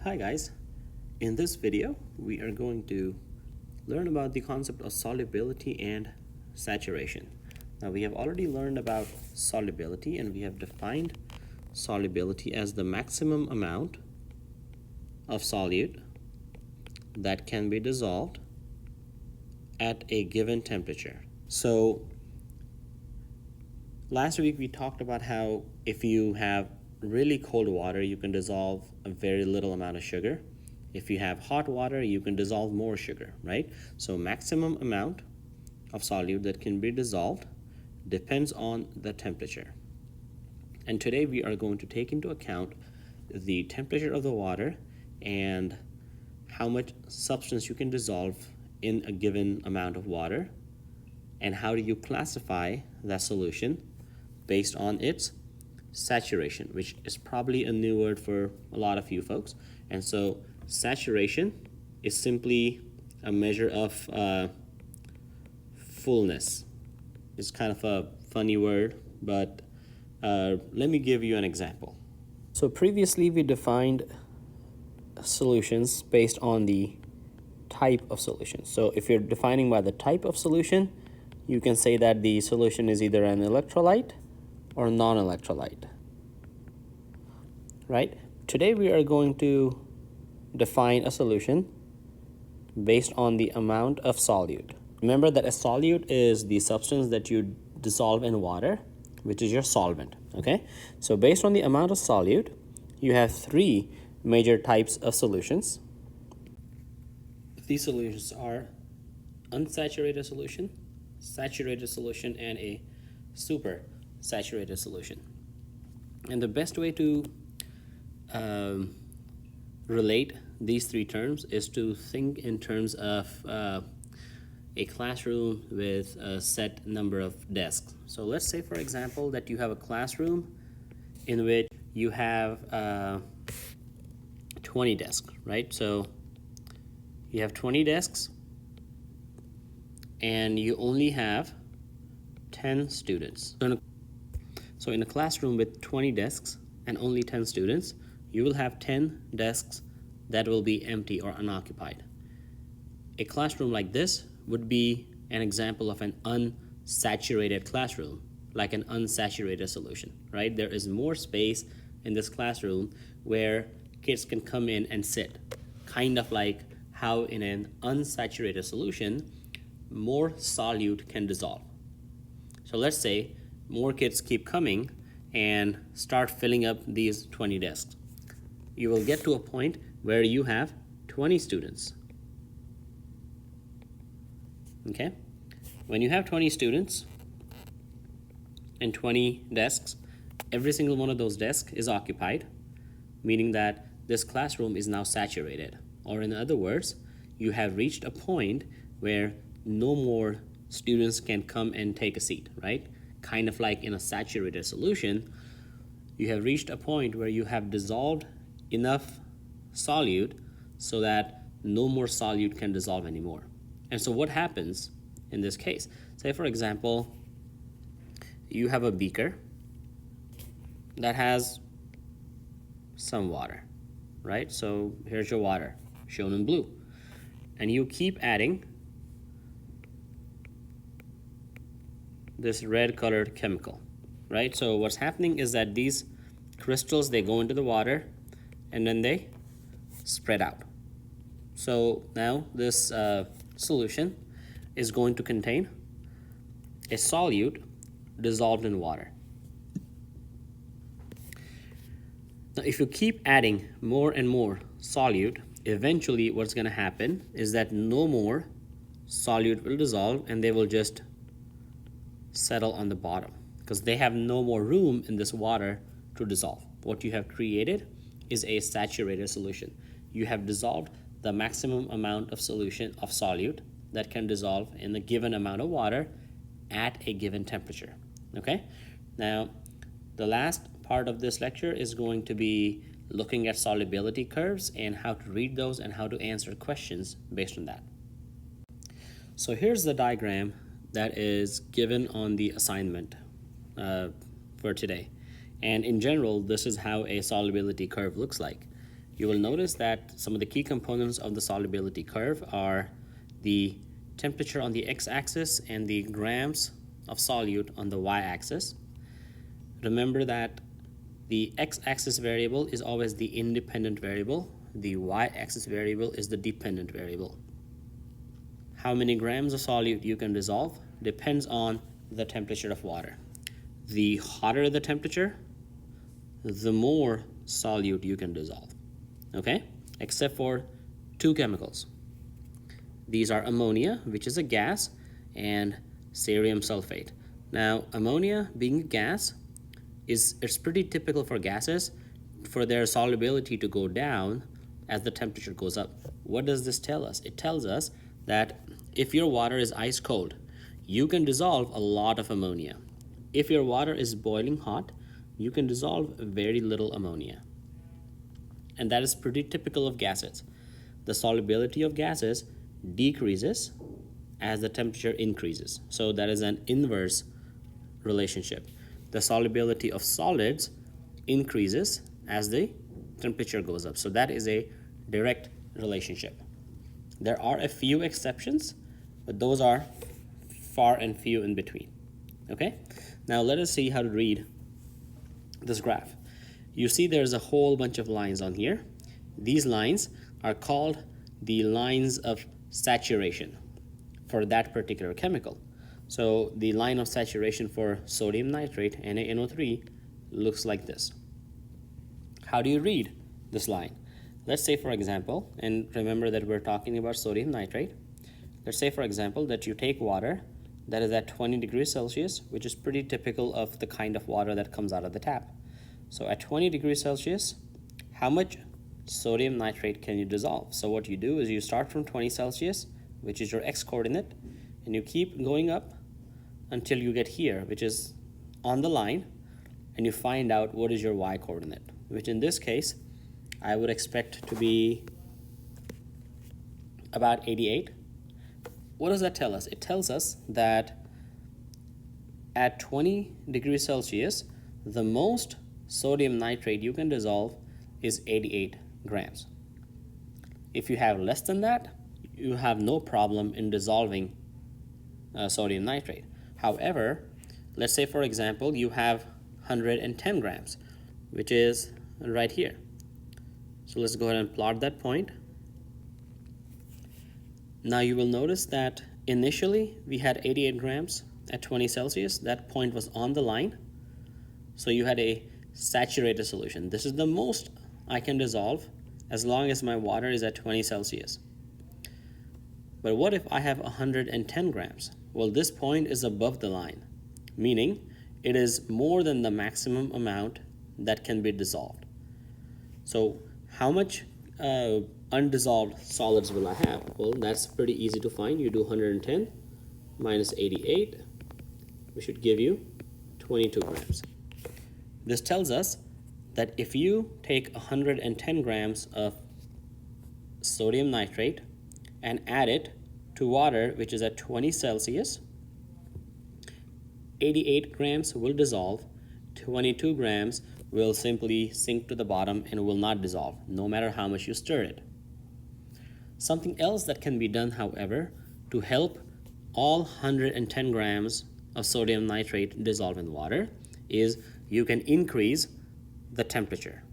Hi guys, in this video we are going to learn about the concept of solubility and saturation. Now we have already learned about solubility and we have defined solubility as the maximum amount of solute that can be dissolved at a given temperature. So last week we talked about how if you have really cold water, you can dissolve a very little amount of sugar. If you have hot water, you can dissolve more sugar, right? So maximum amount of solute that can be dissolved depends on the temperature. And today we are going to take into account the temperature of the water and how much substance you can dissolve in a given amount of water, and how do you classify that solution based on its saturation, which is probably a new word for a lot of you folks. And so saturation is simply a measure of fullness. It's kind of a funny word, but let me give you an example. So previously we defined solutions based on the type of solution. So if you're defining by the type of solution, you can say that the solution is either an electrolyte or non-electrolyte, right? Today we are going to define a solution based on the amount of solute. Remember that a solute is the substance that you dissolve in water, which is your solvent, okay? So based on the amount of solute, you have three major types of solutions. These solutions are unsaturated solution, saturated solution, and a super saturated solution. And the best way to relate these three terms is to think in terms of a classroom with a set number of desks. So let's say, for example, that you have a classroom in which you have 20 desks, right? So you have 20 desks and you only have 10 students. So in a classroom with 20 desks and only 10 students, you will have 10 desks that will be empty or unoccupied. A classroom like this would be an example of an unsaturated classroom, like an unsaturated solution, right? There is more space in this classroom where kids can come in and sit, kind of like how in an unsaturated solution, more solute can dissolve. So let's say more kids keep coming and start filling up these 20 desks. You will get to a point where you have 20 students. Okay? When you have 20 students and 20 desks, every single one of those desks is occupied, meaning that this classroom is now saturated. Or in other words, you have reached a point where no more students can come and take a seat, right? Kind of like in a saturated solution, you have reached a point where you have dissolved enough solute so that no more solute can dissolve anymore. And so what happens in this case? Say, for example, you have a beaker that has some water, right? So here's your water, shown in blue. And you keep adding this red colored chemical, right? So what's happening is that these crystals, they go into the water and then they spread out. So now this solution is going to contain a solute dissolved in water. Now if you keep adding more and more solute, eventually what's going to happen is that no more solute will dissolve and they will just settle on the bottom because they have no more room in this water to dissolve. What you have created is a saturated solution. You have dissolved the maximum amount of solution of solute that can dissolve in a given amount of water at a given temperature. Okay? Now, the last part of this lecture is going to be looking at solubility curves and how to read those and how to answer questions based on that. So here's the diagram that is given on the assignment for today. And in general, this is how a solubility curve looks like. you will notice that some of the key components of the solubility curve are the temperature on the x-axis and the grams of solute on the y-axis. Remember that the x-axis variable is always the independent variable. The y-axis variable is the dependent variable. How many grams of solute you can dissolve depends on the temperature of water. The hotter the temperature, the more solute you can dissolve, okay? Except for two chemicals. These are ammonia, which is a gas, and cerium sulfate. Now, ammonia being a gas, it's pretty typical for gases for their solubility to go down as the temperature goes up. What does this tell us? It tells us that if your water is ice cold, you can dissolve a lot of ammonia. If your water is boiling hot, you can dissolve very little ammonia. And that is pretty typical of gases. The solubility of gases decreases as the temperature increases. So that is an inverse relationship. The solubility of solids increases as the temperature goes up. So that is a direct relationship. There are a few exceptions, but those are far and few in between. Okay? Now let us see how to read this graph. You see there's a whole bunch of lines on here. These lines are called the lines of saturation for that particular chemical. So the line of saturation for sodium nitrate, NaNO3, looks like this. How do you read this line? Let's say, for example, and remember that we're talking about sodium nitrate. Let's say, for example, that you take water that is at 20 degrees Celsius, which is pretty typical of the kind of water that comes out of the tap. So at 20 degrees Celsius, how much sodium nitrate can you dissolve? So what you do is you start from 20 Celsius, which is your x coordinate, and you keep going up until you get here, which is on the line, and you find out what is your y coordinate, which in this case, I would expect to be about 88. What does that tell us? It tells us that at 20 degrees Celsius, the most sodium nitrate you can dissolve is 88 grams. If you have less than that, you have no problem in dissolving sodium nitrate. However, let's say, for example, you have 110 grams, which is right here. So let's go ahead and plot that point. Now you will notice that initially we had 88 grams at 20 Celsius. That point was on the line. So you had a saturated solution. This is the most I can dissolve as long as my water is at 20 Celsius. But what if I have 110 grams? Well, this point is above the line, meaning it is more than the maximum amount that can be dissolved. So how much undissolved solids will I have? Well, that's pretty easy to find. You do 110 minus 88, which should give you 22 grams. This tells us that if you take 110 grams of sodium nitrate and add it to water, which is at 20 Celsius, 88 grams will dissolve, 22 grams will simply sink to the bottom and will not dissolve, no matter how much you stir it. Something else that can be done, however, to help all 110 grams of sodium nitrate dissolve in water is you can increase the temperature.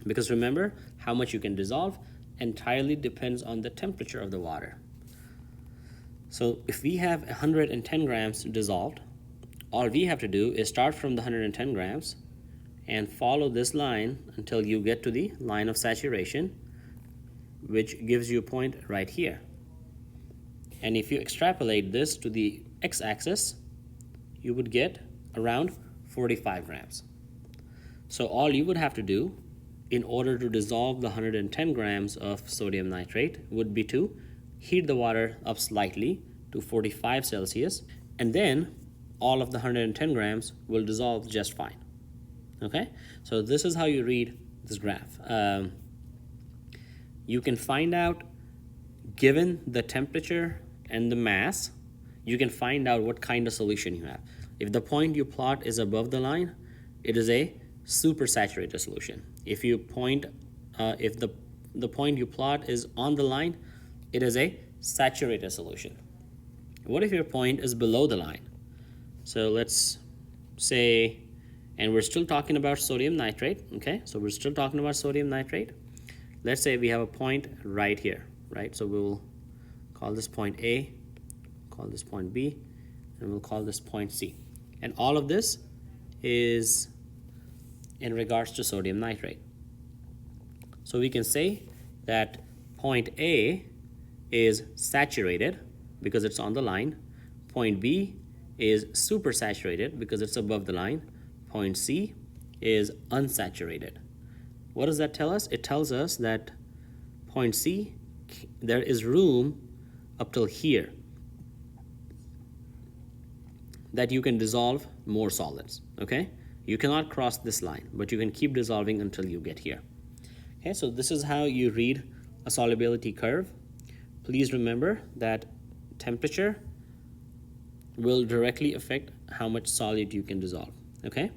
Because remember, how much you can dissolve entirely depends on the temperature of the water. So if we have 110 grams dissolved, all we have to do is start from the 110 grams and follow this line until you get to the line of saturation, which gives you a point right here. And if you extrapolate this to the x-axis, you would get around 45 grams. So all you would have to do in order to dissolve the 110 grams of sodium nitrate would be to heat the water up slightly to 45 Celsius, and then all of the 110 grams will dissolve just fine. Okay, so this is how you read this graph. You can find out, given the temperature and the mass, you can find out what kind of solution you have. If the point you plot is above the line, it is a supersaturated solution. If you point, if the point you plot is on the line, it is a saturated solution. What if your point is below the line? So let's say, and we're still talking about sodium nitrate, okay? So we're still talking about sodium nitrate. Let's say we have a point right here, right? So we'll call this point A, call this point B, and we'll call this point C. And all of this is in regards to sodium nitrate. So we can say that point A is saturated because it's on the line. Point B is supersaturated because it's above the line. Point C is unsaturated. What does that tell us? It tells us that point C, there is room up till here that you can dissolve more solids, okay? You cannot cross this line, but you can keep dissolving until you get here. Okay, so this is how you read a solubility curve. Please remember that temperature will directly affect how much solid you can dissolve, okay?